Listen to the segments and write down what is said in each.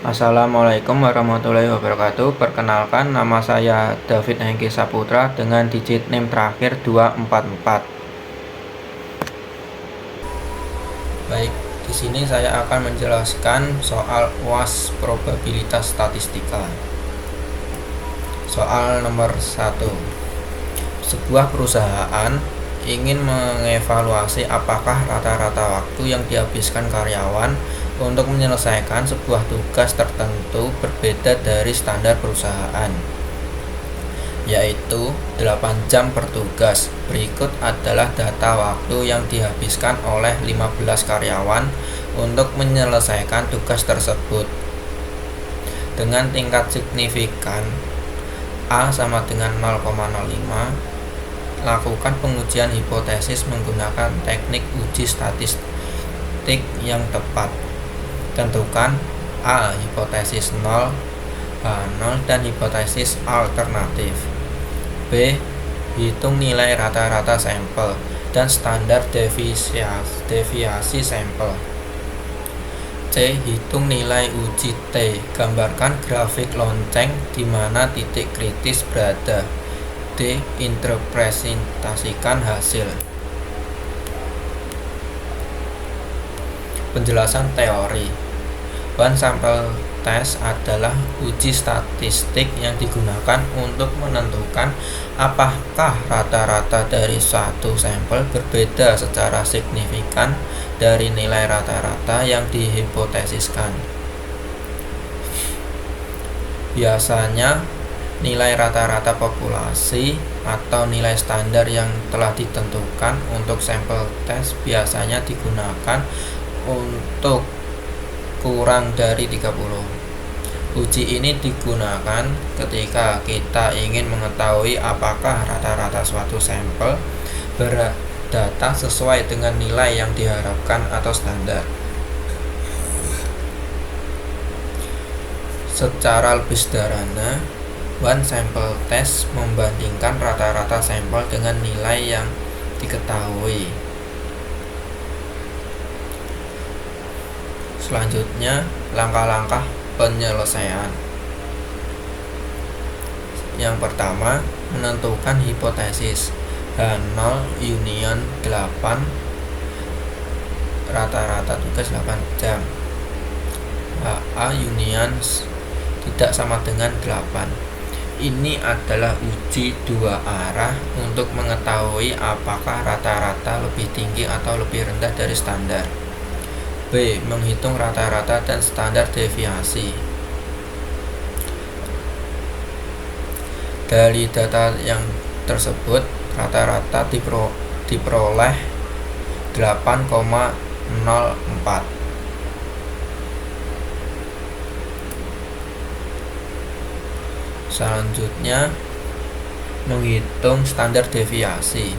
Assalamualaikum warahmatullahi wabarakatuh. Perkenalkan, nama saya David Hengki Saputra dengan digit NIM terakhir 244. Baik, di sini saya akan menjelaskan soal UAS probabilitas statistika. Soal nomor 1. Sebuah perusahaan ingin mengevaluasi apakah rata-rata waktu yang dihabiskan karyawan untuk menyelesaikan sebuah tugas tertentu berbeda dari standar perusahaan, yaitu 8 jam per tugas. Berikut adalah data waktu yang dihabiskan oleh 15 karyawan untuk menyelesaikan tugas tersebut. Dengan tingkat signifikan A sama dengan 0,05, lakukan pengujian hipotesis menggunakan teknik uji statistik yang tepat. Tentukan A hipotesis 0, H 0, dan hipotesis alternatif. B. Hitung nilai rata-rata sampel dan standar deviasi sampel. C. Hitung nilai uji T. Gambarkan grafik lonceng di mana titik kritis berada. D. Interpretasikan hasil. Penjelasan teori. One sample test adalah uji statistik yang digunakan untuk menentukan apakah rata-rata dari suatu sampel berbeda secara signifikan dari nilai rata-rata yang dihipotesiskan. Biasanya, nilai rata-rata populasi atau nilai standar yang telah ditentukan untuk sampel tes biasanya digunakan untuk kurang dari 30. Uji ini digunakan ketika kita ingin mengetahui apakah rata-rata suatu sampel berdata sesuai dengan nilai yang diharapkan atau standar. Secara lebih sederhana, one sample test membandingkan rata-rata sampel dengan nilai yang diketahui. Selanjutnya, langkah-langkah penyelesaian. Yang pertama, menentukan hipotesis H0 union 8, rata-rata tugas 8 jam. HA union tidak sama dengan 8. Ini adalah uji dua arah untuk mengetahui apakah rata-rata lebih tinggi atau lebih rendah dari standar. B. Menghitung rata-rata dan standar deviasi. Dari data yang tersebut, rata-rata diperoleh 8,04. Selanjutnya, menghitung standar deviasi.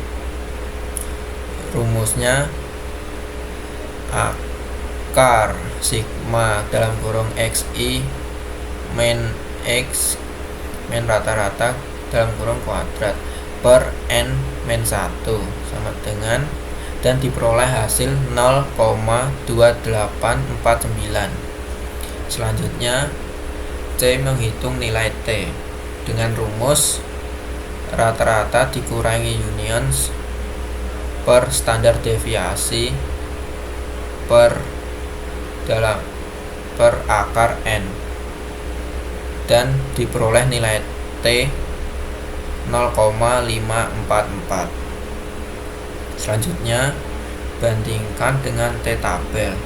Rumusnya akar sigma dalam kurung xi min x min rata-rata dalam kurung kuadrat per n min 1 sama dengan, dan diperoleh hasil 0,2849. Selanjutnya, C. Menghitung nilai T dengan rumus rata-rata dikurangi unions per standar deviasi per akar n, dan diperoleh nilai T 0,544. Selanjutnya, bandingkan dengan T tabel.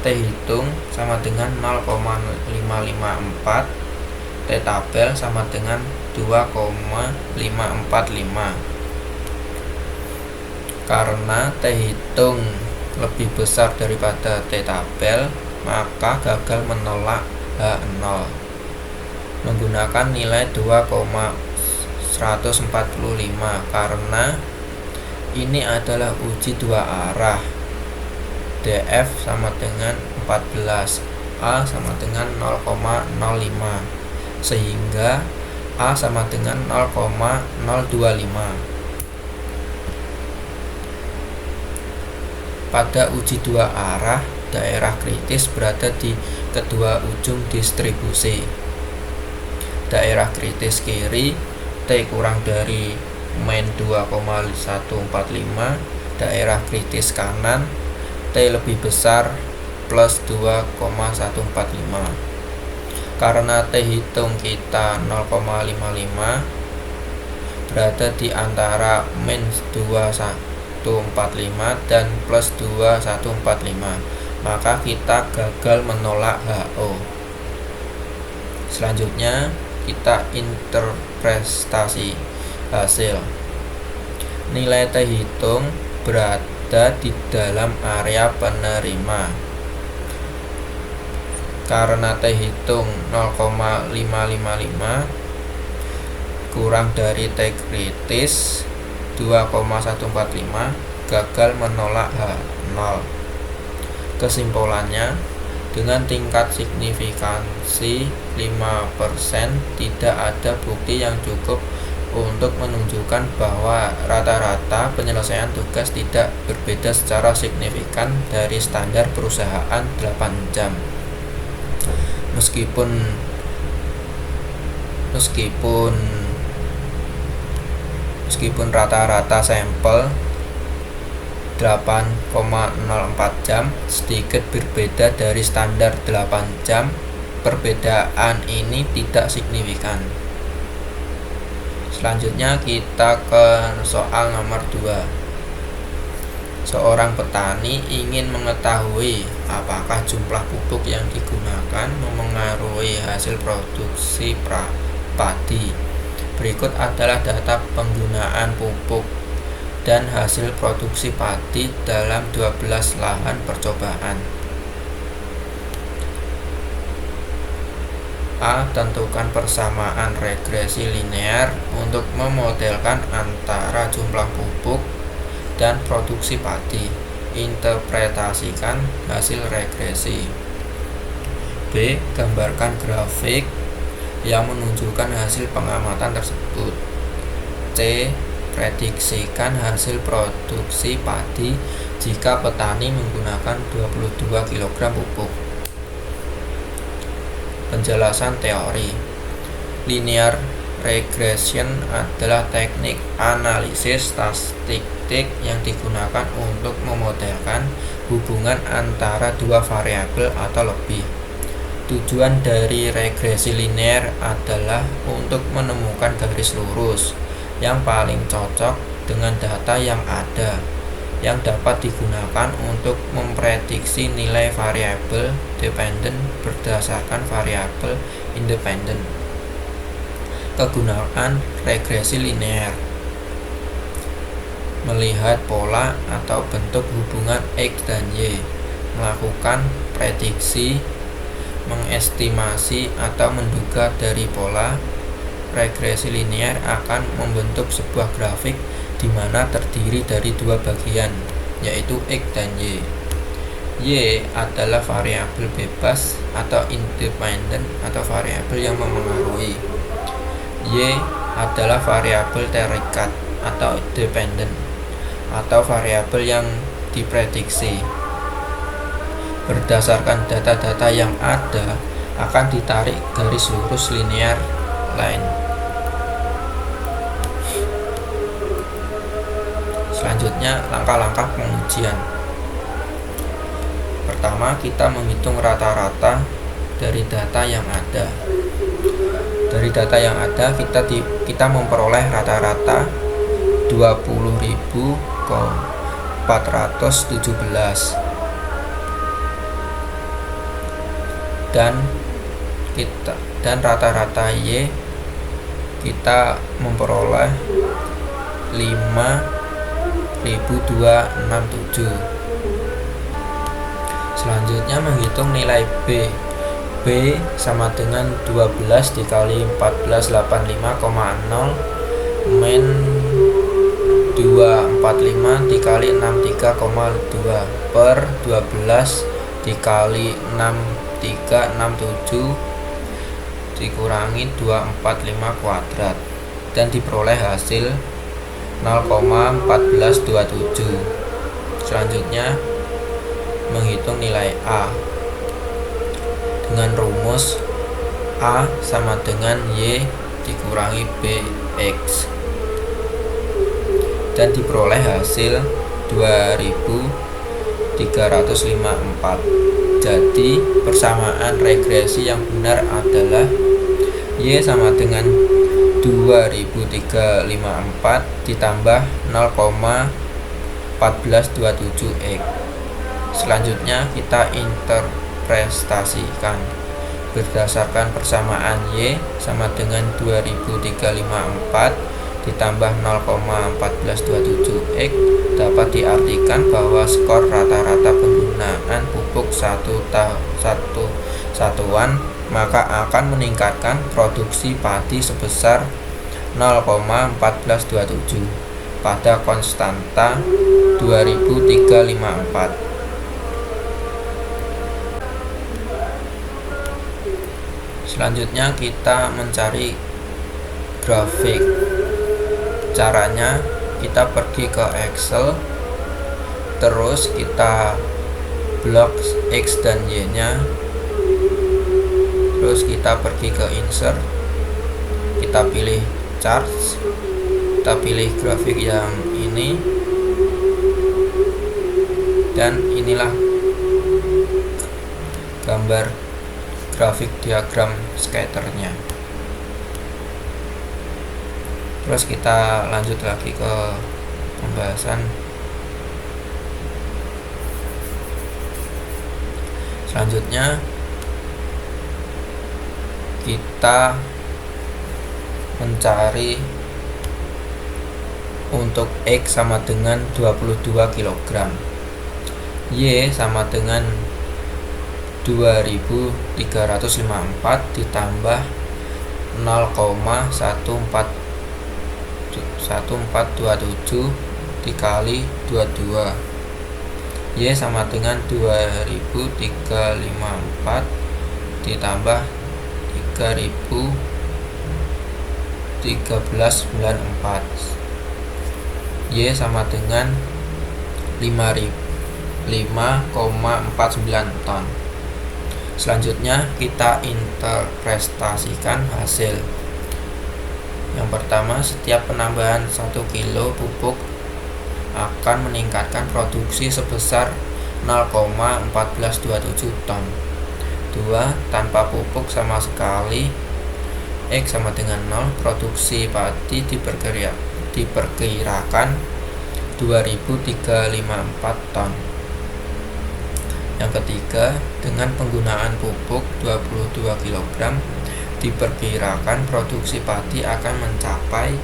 T hitung sama dengan 0,554, T tabel sama dengan 2,545. Karena T hitung lebih besar daripada T tabel, maka gagal menolak H0. Menggunakan nilai 2,145 karena ini adalah uji dua arah. DF sama dengan 14, A sama dengan 0,05, sehingga A sama dengan 0,025. Pada uji dua arah, daerah kritis berada di kedua ujung distribusi. Daerah kritis kiri T kurang dari min 2,145, daerah kritis kanan T lebih besar plus 2,145. Karena T hitung kita 0,55 berada di antara min 2145 dan plus 2145, maka kita gagal menolak HO. Selanjutnya kita interpretasi hasil. Nilai T hitung berada di dalam area penerima. Karena T hitung 0,555 kurang dari T kritis 2,145, gagal menolak H0. Kesimpulannya, dengan tingkat signifikansi 5%, tidak ada bukti yang cukup untuk menunjukkan bahwa rata-rata penyelesaian tugas tidak berbeda secara signifikan dari standar perusahaan 8 jam. Meskipun rata-rata sampel 8,04 jam, sedikit berbeda dari standar 8 jam, perbedaan ini tidak signifikan. Selanjutnya kita ke soal nomor 2. Seorang petani ingin mengetahui apakah jumlah pupuk yang digunakan memengaruhi hasil produksi padi. Berikut adalah data penggunaan pupuk dan hasil produksi padi dalam 12 lahan percobaan. A. Tentukan persamaan regresi linear untuk memodelkan antara jumlah pupuk dan produksi padi. Interpretasikan hasil regresi. B. Gambarkan grafik yang menunjukkan hasil pengamatan tersebut. C. Prediksikan hasil produksi padi jika petani menggunakan 22 kg pupuk. Penjelasan teori. Linear regression adalah teknik analisis statistik yang digunakan untuk memodelkan hubungan antara dua variabel atau lebih. Tujuan dari regresi linear adalah untuk menemukan garis lurus yang paling cocok dengan data yang ada, yang dapat digunakan untuk memprediksi nilai variabel dependen berdasarkan variabel independen. Kegunaan regresi linear: melihat pola atau bentuk hubungan X dan Y, melakukan prediksi, mengestimasi atau menduga dari pola. Regresi linear akan membentuk sebuah grafik di mana terdiri dari dua bagian, yaitu X dan Y. Y adalah variabel bebas atau independen atau variabel yang memengaruhi. Y adalah variabel terikat atau dependen atau variabel yang diprediksi. Berdasarkan data-data yang ada, akan ditarik garis lurus linear line. Selanjutnya, langkah-langkah pengujian. Pertama, kita menghitung rata-rata dari data yang ada. Dari data yang ada, kita memperoleh rata-rata 20.417 dan rata-rata Y kita memperoleh 5.267. Selanjutnya menghitung nilai B. B sama dengan 12 dikali 1485,0 min 245 dikali 63,2 per 12 dikali 6367 dikurangi 245 kuadrat dan diperoleh hasil 0,1427. Selanjutnya menghitung nilai A dengan rumus A sama dengan Y dikurangi BX, dan diperoleh hasil 2354. Jadi persamaan regresi yang benar adalah Y sama dengan 2354 ditambah 0,1427X. Selanjutnya kita interpretasikan berdasarkan persamaan Y sama dengan 2354 ditambah 0,1427X dapat diartikan bahwa skor rata-rata penggunaan pupuk satuan maka akan meningkatkan produksi padi sebesar 0,1427 pada konstanta 2354. Selanjutnya kita mencari grafik. Caranya kita pergi ke Excel, terus kita blok X dan Y nya, terus kita pergi ke insert, kita pilih charts, kita pilih grafik yang ini, dan inilah gambar grafik diagram scatternya. Terus kita lanjut lagi ke pembahasan. Selanjutnya kita mencari untuk X sama dengan 22 kg, Y sama dengan 2354 ditambah 0,1427 dikali 22, Y sama dengan 2354 ditambah 1394, Y sama dengan 5,49 ton. Selanjutnya kita interpretasikan hasil. Yang pertama, setiap penambahan 1 kilo pupuk akan meningkatkan produksi sebesar 0,1427 ton. 2. Tanpa pupuk sama sekali, X sama dengan 0, produksi padi diperkirakan 2354 ton. Yang ketiga, dengan penggunaan pupuk 22 kg, diperkirakan produksi padi akan mencapai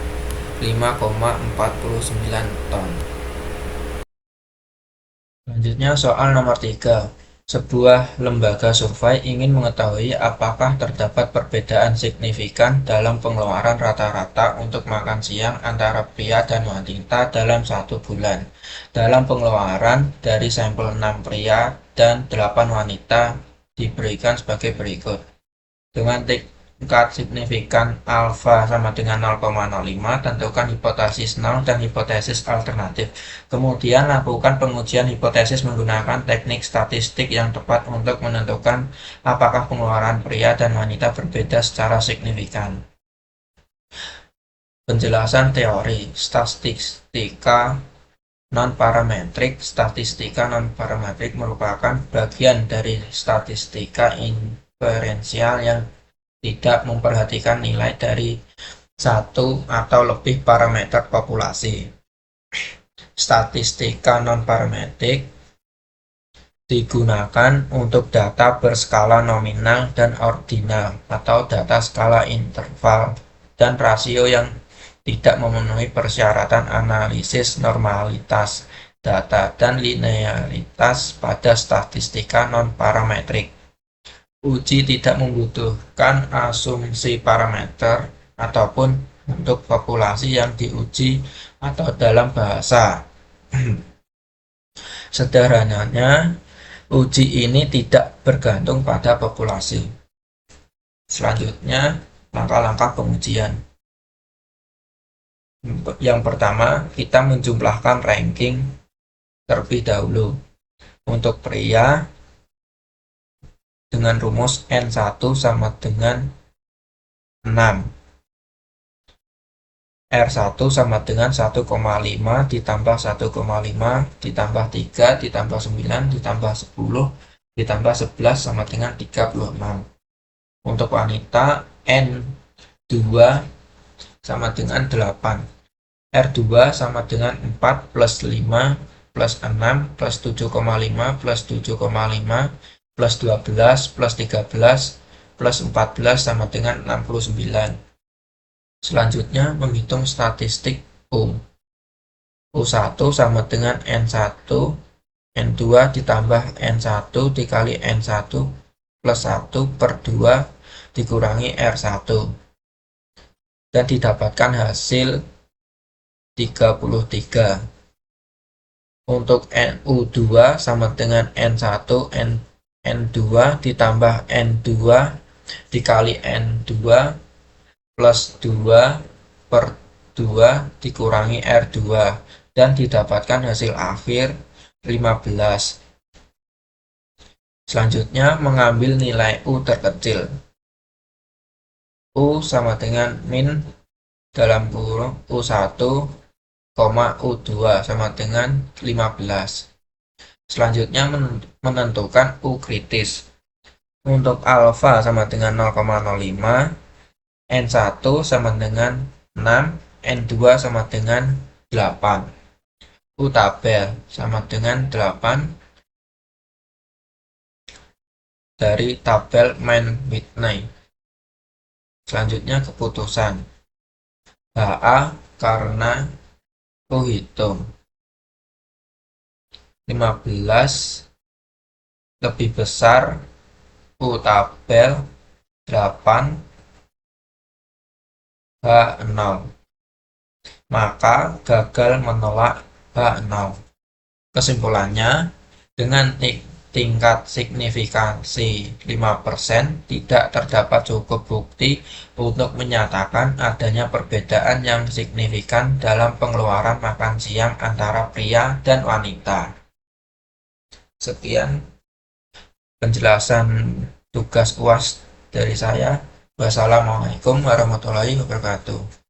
5,49 ton. Selanjutnya soal nomor 3. Sebuah lembaga survei ingin mengetahui apakah terdapat perbedaan signifikan dalam pengeluaran rata-rata untuk makan siang antara pria dan wanita dalam 1 bulan. Dalam pengeluaran dari sampel 6 pria dan 8 wanita diberikan sebagai berikut. Dengan tingkat signifikan alfa sama dengan 0,05, tentukan hipotesis 0 dan hipotesis alternatif. Kemudian lakukan pengujian hipotesis menggunakan teknik statistik yang tepat untuk menentukan apakah pengeluaran pria dan wanita berbeda secara signifikan. Penjelasan teori statistika non-parametrik. Statistika non-parametrik merupakan bagian dari statistika inferensial yang tidak memperhatikan nilai dari satu atau lebih parameter populasi. Statistika non-parametrik digunakan untuk data berskala nominal dan ordinal atau data skala interval dan rasio yang tidak memenuhi persyaratan analisis normalitas data dan linearitas pada statistika non-parametrik. Uji tidak membutuhkan asumsi parameter ataupun untuk populasi yang diuji atau dalam bahasa sederhananya, uji ini tidak bergantung pada populasi. Selanjutnya, langkah-langkah pengujian. Yang pertama, kita menjumlahkan ranking terlebih dahulu. Untuk pria dengan rumus N1 sama dengan 6. R1 sama dengan 1,5 ditambah 1,5 ditambah 3 ditambah 9 ditambah 10 ditambah 11 sama dengan 36. Untuk wanita N2 sama dengan 8. R2 sama dengan 4 plus 5 plus 6 plus 7,5 plus 7,5 plus 12 plus 13 plus 14 sama dengan 69. Selanjutnya menghitung statistik U. U1 sama dengan N1, N2 ditambah N1 dikali N1 plus 1 per 2 dikurangi R1. Dan didapatkan hasil 33. Untuk NU2 sama dengan N1, N2 ditambah N2 dikali N2 plus 2 per 2 dikurangi R2 dan didapatkan hasil akhir 15. Selanjutnya mengambil nilai U terkecil. U sama dengan min dalam kurung U1, U2 sama dengan 15. Selanjutnya menentukan U kritis. Untuk alfa sama dengan 0,05, N1 sama dengan 6, N2 sama dengan 8. U tabel sama dengan 8 dari tabel main Whitney. Selanjutnya keputusan. HA karena U hitung 15 lebih besar U tabel 8 H0, maka gagal menolak H0. Kesimpulannya, dengan tingkat signifikansi 5% tidak terdapat cukup bukti untuk menyatakan adanya perbedaan yang signifikan dalam pengeluaran makan siang antara pria dan wanita. Sekian penjelasan tugas UAS dari saya. Wassalamualaikum warahmatullahi wabarakatuh.